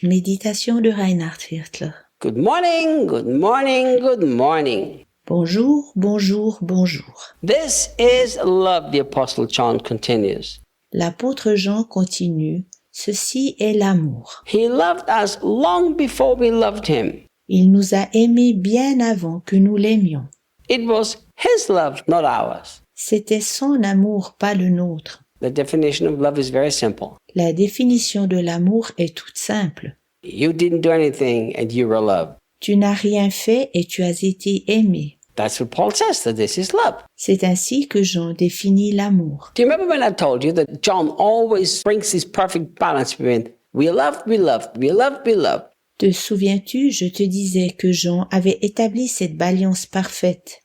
Méditation de Reinhard Viertler. Good morning, good morning, good morning. Bonjour, bonjour, bonjour. This is love, the Apostle John continues. L'apôtre Jean continue. Ceci est l'amour. He loved us long before we loved him. Il nous a aimés bien avant que nous l'aimions. It was his love, not ours. C'était son amour, pas le nôtre. The definition of love is very simple. La définition de l'amour est toute simple. You didn't do anything and you were loved. Tu n'as rien fait et tu as été aimé. That's what Paul says, that this is love. C'est ainsi que Jean définit l'amour. Do you remember when I told you that John always brings this perfect balance between we loved, we loved, we loved, we loved? Te souviens-tu, je te disais que Jean avait établi cette balance parfaite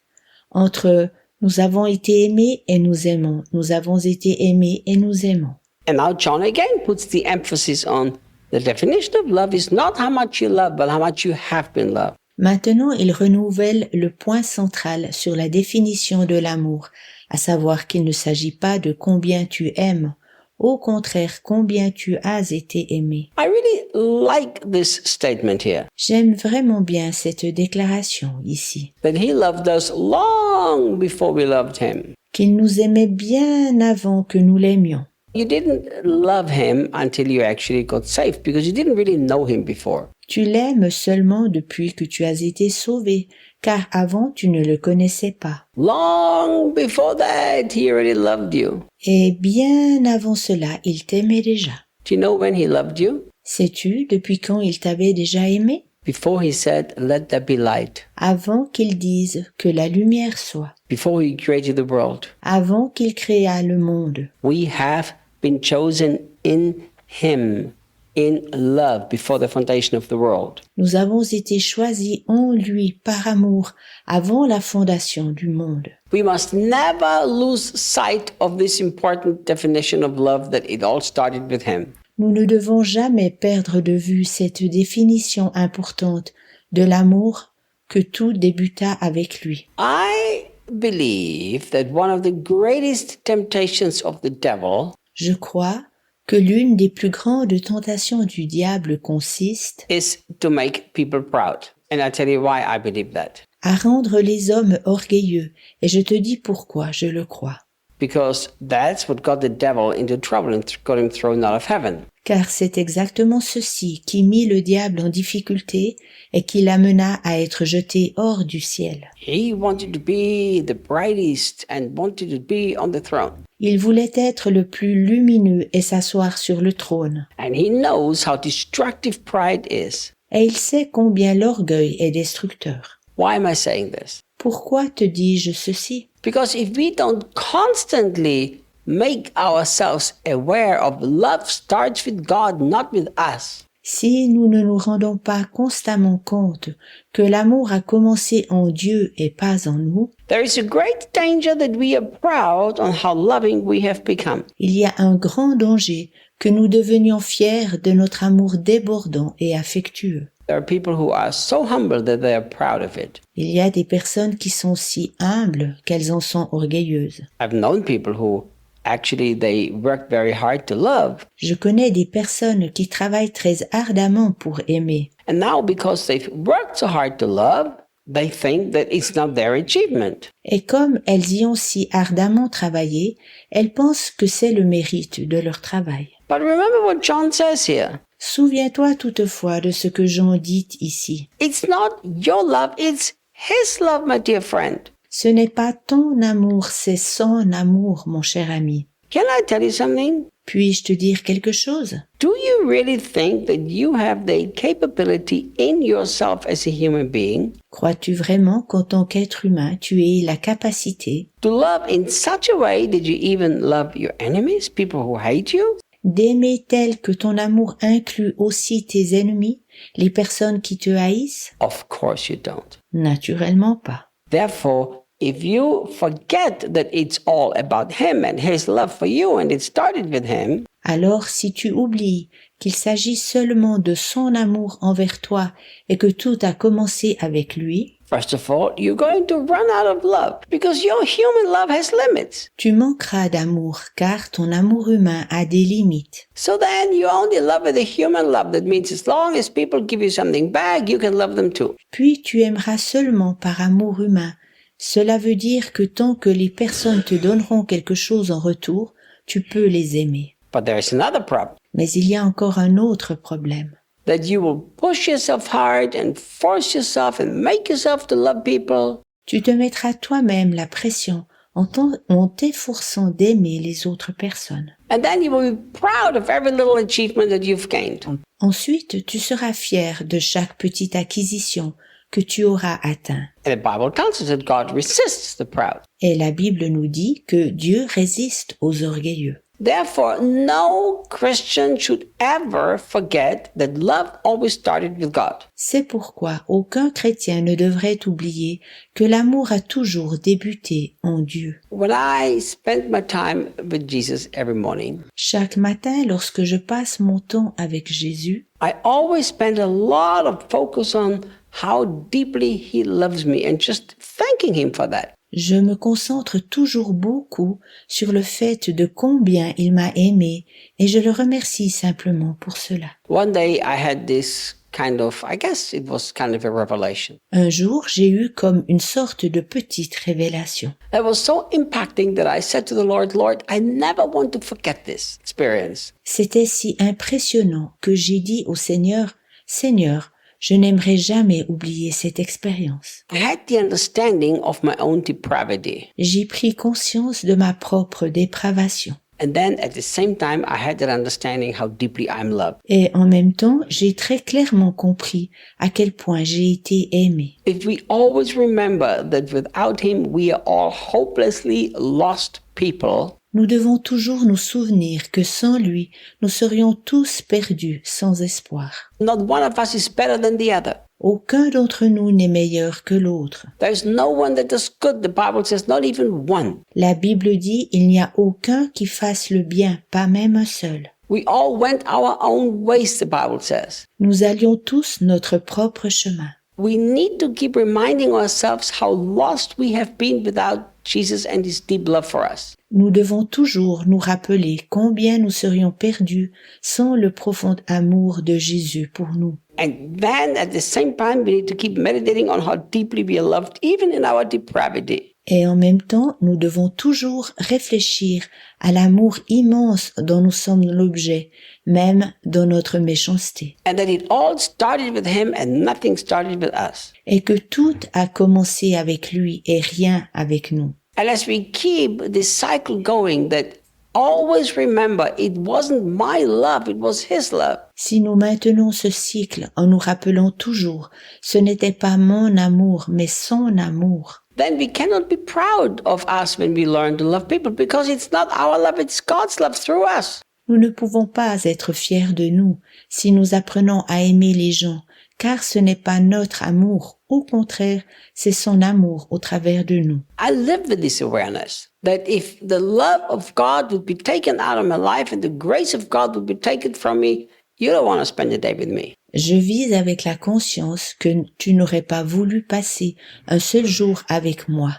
entre nous avons été aimés et nous aimons, nous avons été aimés et nous aimons. And now John again puts the emphasis on the definition of love is not how much you love, but how much you have been loved. Maintenant, il renouvelle le point central sur la définition de l'amour, à savoir qu'il ne s'agit pas de combien tu aimes, au contraire, combien tu as été aimé. I really like this statement here, J'aime vraiment bien cette déclaration ici, that he loved us long before we loved him. qu'il nous aimait bien avant que nous l'aimions. You didn't love him until you actually got saved because you didn't really know him before. Tu l'aimes seulement depuis que tu as été sauvé, car avant tu ne le connaissais pas. Long before that, he already loved you. Et bien avant cela, il t'aimait déjà. Do you know when he loved you? Sais-tu depuis quand il t'avait déjà aimé? Before he said, let there be light. Avant qu'il dise que la lumière soit. Before he created the world. Avant qu'il créa le monde. We have been chosen in him, in love, before the foundation of the world. Nous avons été choisis en lui par amour avant la fondation du monde. We must never lose sight of this important definition of love that it all started with him. Nous ne devons jamais perdre de vue cette définition importante de l'amour que tout débuta avec lui. I believe that one of the greatest temptations of the devil Je crois que l'une des plus grandes tentations du diable consiste is to make people proud. And I tell you why I believe that. à rendre les hommes orgueilleux, et je te dis pourquoi je le crois. Because that's what got the devil into trouble and got him thrown out of heaven. Car c'est exactement ceci qui mit le diable en difficulté et qui l'amena à être jeté hors du ciel. He wanted to be the brightest and wanted to be on the throne. Il voulait être le plus lumineux et s'asseoir sur le trône. And he knows how destructive pride is. Et il sait combien l'orgueil est destructeur. Why am I saying this? Pourquoi te dis-je ceci? Because if we don't constantly make ourselves aware of love starts with God, not with us. Si nous ne nous rendons pas constamment compte que l'amour a commencé en Dieu et pas en nous, There is a great danger that we are proud on how loving we have become. il y a un grand danger que nous devenions fiers de notre amour débordant et affectueux. There are people who are so humble that they are proud of it. Il y a des personnes qui sont si humbles qu'elles en sont orgueilleuses. I've known people who actually they work very hard to love. Je connais des personnes qui travaillent très ardemment pour aimer. And now because they've worked so hard to love, they think that it's not their achievement. Et comme elles y ont si ardemment travaillé, elles pensent que c'est le mérite de leur travail. But remember what John says here. Souviens-toi toutefois de ce que Jean dit ici. It's not your love, it's his love, my dear friend. Ce n'est pas ton amour, c'est son amour, mon cher ami. Can I tell you something? Puis-je te dire quelque chose? Do you really think that you have the capability in yourself as a human being Crois-tu vraiment qu'en tant qu'être humain, tu aies la capacité to love in such a way that you even love your enemies, people who hate you? d'aimer tel que ton amour inclut aussi tes ennemis, les personnes qui te haïssent? Of course you don't. Naturellement pas. Therefore, if you forget that it's all about him and his love for you and it started with him, Alors si tu oublies qu'il s'agit seulement de son amour envers toi et que tout a commencé avec lui, first of all, you're going to run out of love because your human love has limits. tu manqueras d'amour car ton amour humain a des limites. So then you only love with a human love. That means as long as people give you something back, you can love them too. Puis tu aimeras seulement par amour humain. Cela veut dire que tant que les personnes te donneront quelque chose en retour, tu peux les aimer. But there is another problem. Mais il y a encore un autre problème. That you will push yourself hard and force yourself and make yourself to love people. Tu te mettras toi-même la pression en t'efforçant d'aimer les autres personnes. And then you will be proud of every little achievement that you've gained. Ensuite, tu seras fier de chaque petite acquisition que tu auras atteint. And the Bible tells us that God resists the proud. Et la Bible nous dit que Dieu résiste aux orgueilleux. Therefore, no Christian should ever forget that love always started with God. C'est pourquoi aucun chrétien ne devrait oublier que l'amour a toujours débuté en Dieu. When I spend my time with Jesus every morning, Chaque matin, lorsque je passe mon temps avec Jésus, I always spend a lot of focus on how deeply He loves me and just thanking Him for that. je me concentre toujours beaucoup sur le fait de combien il m'a aimé et je le remercie simplement pour cela. One day I had this I guess it was kind of a revelation. Un jour, j'ai eu comme une sorte de petite révélation. It was so impacting that I said to the Lord, Lord, I never want to forget this experience. C'était si impressionnant que j'ai dit au Seigneur, Seigneur, je n'aimerais jamais oublier cette expérience. I had the understanding of my own depravity. J'ai pris conscience de ma propre dépravation. And then at the same time, I had that understanding how deeply I'm loved. Et en même temps, j'ai très clairement compris à quel point j'ai été aimé. If we always remember that without Him, we are all hopelessly lost people, Nous devons toujours nous souvenir que sans lui, nous serions tous perdus sans espoir. not one of us is better than the other. Aucun d'entre nous n'est meilleur que l'autre. There's no one that does good, the Bible says, not even one. La Bible dit, il n'y a aucun qui fasse le bien, pas même un seul. We all went our own ways, the Bible says. Nous allions tous notre propre chemin. We need to keep reminding ourselves how lost we have been without Jesus and His deep love for us. Nous devons toujours nous rappeler combien nous serions perdus sans le profond amour de Jésus pour nous. And then at the same time, we need to keep meditating on how deeply we are loved, even in our depravity. Et en même temps, nous devons toujours réfléchir à l'amour immense dont nous sommes l'objet, même dans notre méchanceté. And that it all started with Him and nothing started with us. Et que tout a commencé avec lui et rien avec nous. And as we keep this cycle going, that always remember it wasn't my love, it was His love. Si nous maintenons ce cycle en nous rappelant toujours, ce n'était pas mon amour, mais son amour, Then we cannot be proud of us when we learn to love people because it's not our love, it's God's love through us. nous ne pouvons pas être fiers de nous si nous apprenons à aimer les gens, car ce n'est pas notre amour, au contraire, c'est son amour au travers de nous. I live with this awareness that if the love of God would be taken out of my life and the grace of God would be taken from me, you don't want to spend the day with me. Je vis avec la conscience que tu n'aurais pas voulu passer un seul jour avec moi,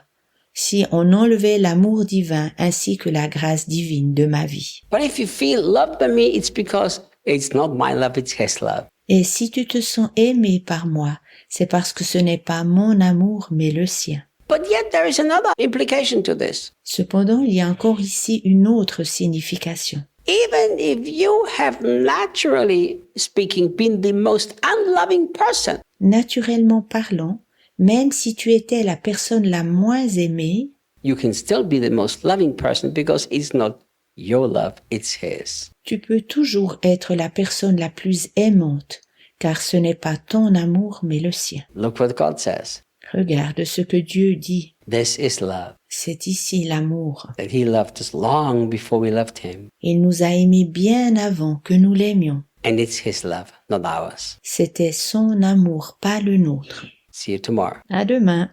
si on enlevait l'amour divin ainsi que la grâce divine de ma vie. But if you feel loved by me, it's because it's not my love, it's His love. Et si tu te sens aimé par moi, c'est parce que ce n'est pas mon amour mais le sien. But yet there is another implication to this. Cependant, il y a encore ici une autre signification. Even if you have naturally speaking been the most unloving person, Naturellement parlant, même si tu étais la personne la moins aimée, you can still be the most loving person because it's not your love, it's His. tu peux toujours être la personne la plus aimante, car ce n'est pas ton amour mais le sien. Look what God says. Regarde ce que Dieu dit. This is love. C'est ici l'amour. That He loved us long before we loved Him. Il nous a aimés bien avant que nous l'aimions. And it's His love, not ours. C'était son amour, pas le nôtre. See you tomorrow. À demain.